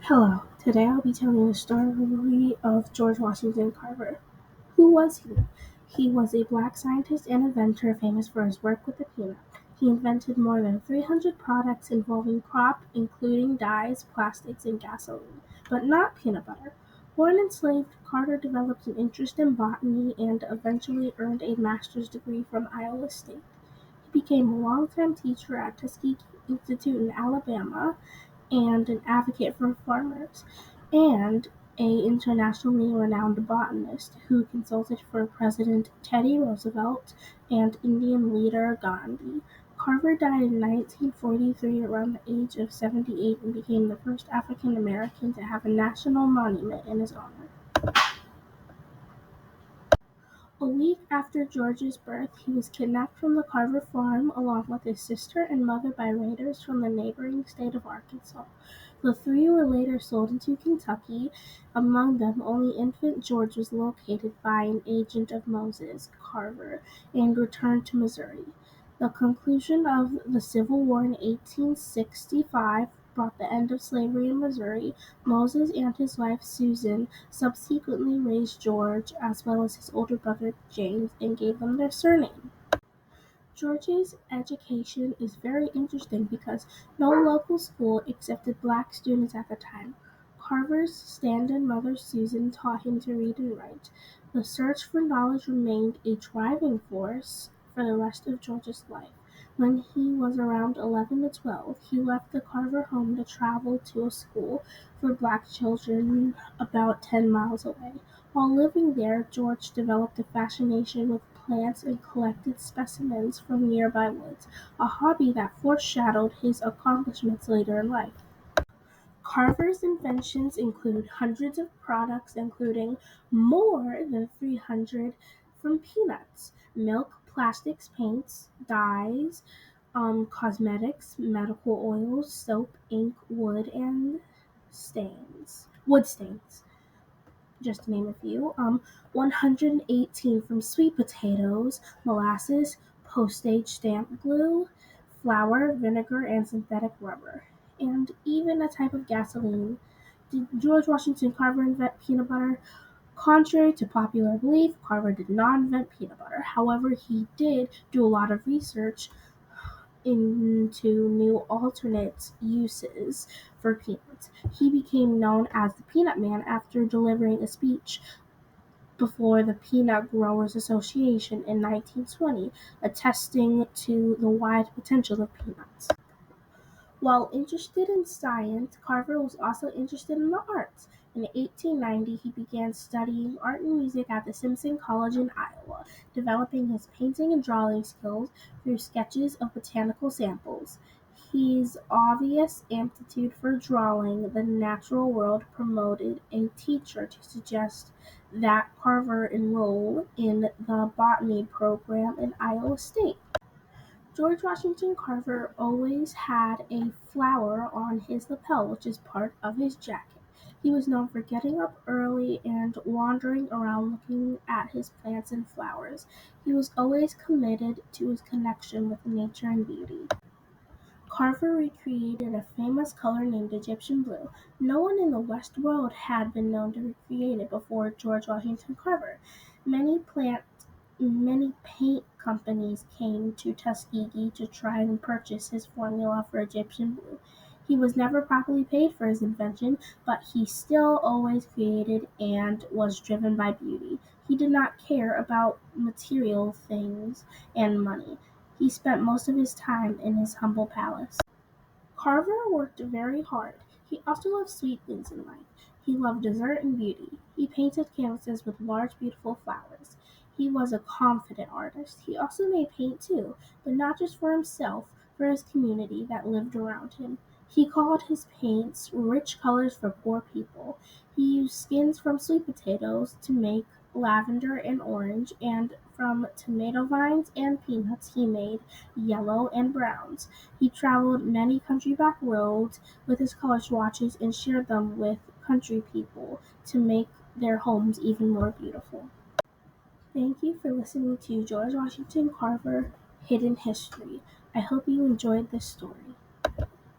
Hello, today I'll be telling you the story of George Washington Carver. Who was he? He was a black scientist and inventor famous for his work with the peanut. He invented more than 300 products involving crop, including dyes, plastics, and gasoline, but not peanut butter. Born enslaved, Carter developed an interest in botany and eventually earned a master's degree from Iowa State. He became a longtime teacher at Tuskegee Institute in Alabama and an advocate for farmers, and a internationally renowned botanist who consulted for President Teddy Roosevelt and Indian leader Gandhi. Carver died in 1943 around the age of 78 and became the first African American to have a national monument in his honor. A week after George's birth, he was kidnapped from the Carver farm along with his sister and mother by raiders from the neighboring state of Arkansas. The three were later sold into Kentucky. Among them, only infant George was located by an agent of Moses, Carver, and returned to Missouri. The conclusion of the Civil War in 1865 brought the end of slavery in Missouri. Moses and his wife Susan subsequently raised George, as well as his older brother James, and gave them their surname. George's education is very interesting because no local school accepted black students at the time. Carver's stand-in mother Susan taught him to read and write. The search for knowledge remained a driving force for the rest of George's life. When he was around 11 to 12, he left the Carver home to travel to a school for black children about 10 miles away. While living there, George developed a fascination with plants and collected specimens from nearby woods, a hobby that foreshadowed his accomplishments later in life. Carver's inventions include hundreds of products, including more than 300 from peanuts, milk, plastics, paints, dyes, cosmetics, medical oils, soap, ink, wood stains, just to name a few. 118 from sweet potatoes, molasses, postage stamp glue, flour, vinegar, and synthetic rubber, and even a type of gasoline. Did George Washington Carver invent peanut butter? Contrary to popular belief, Carver did not invent peanut butter. However, he did do a lot of research into new alternate uses for peanuts. He became known as the Peanut Man after delivering a speech before the Peanut Growers Association in 1920, attesting to the wide potential of peanuts. While interested in science, Carver was also interested in the arts. In 1890, he began studying art and music at the Simpson College in Iowa, developing his painting and drawing skills through sketches of botanical samples. His obvious aptitude for drawing the natural world prompted a teacher to suggest that Carver enroll in the botany program in Iowa State. George Washington Carver always had a flower on his lapel, which is part of his jacket. He was known for getting up early and wandering around looking at his plants and flowers. He was always committed to his connection with nature and beauty. Carver recreated a famous color named Egyptian blue. No one in the West world had been known to recreate it before George Washington Carver. Many paint companies came to Tuskegee to try and purchase his formula for Egyptian blue. He was never properly paid for his invention, but he still always created and was driven by beauty. He did not care about material things and money. He spent most of his time in his humble palace. Carver worked very hard. He also loved sweet things in life. He loved dessert and beauty. He painted canvases with large, beautiful flowers. He was a confident artist. He also made paint too, but not just for himself, for his community that lived around him. He called his paints rich colors for poor people. He used skins from sweet potatoes to make lavender and orange, and from tomato vines and peanuts he made yellow and browns. He traveled many country back roads with his color swatches and shared them with country people to make their homes even more beautiful. Thank you for listening to George Washington Carver Hidden History. I hope you enjoyed this story.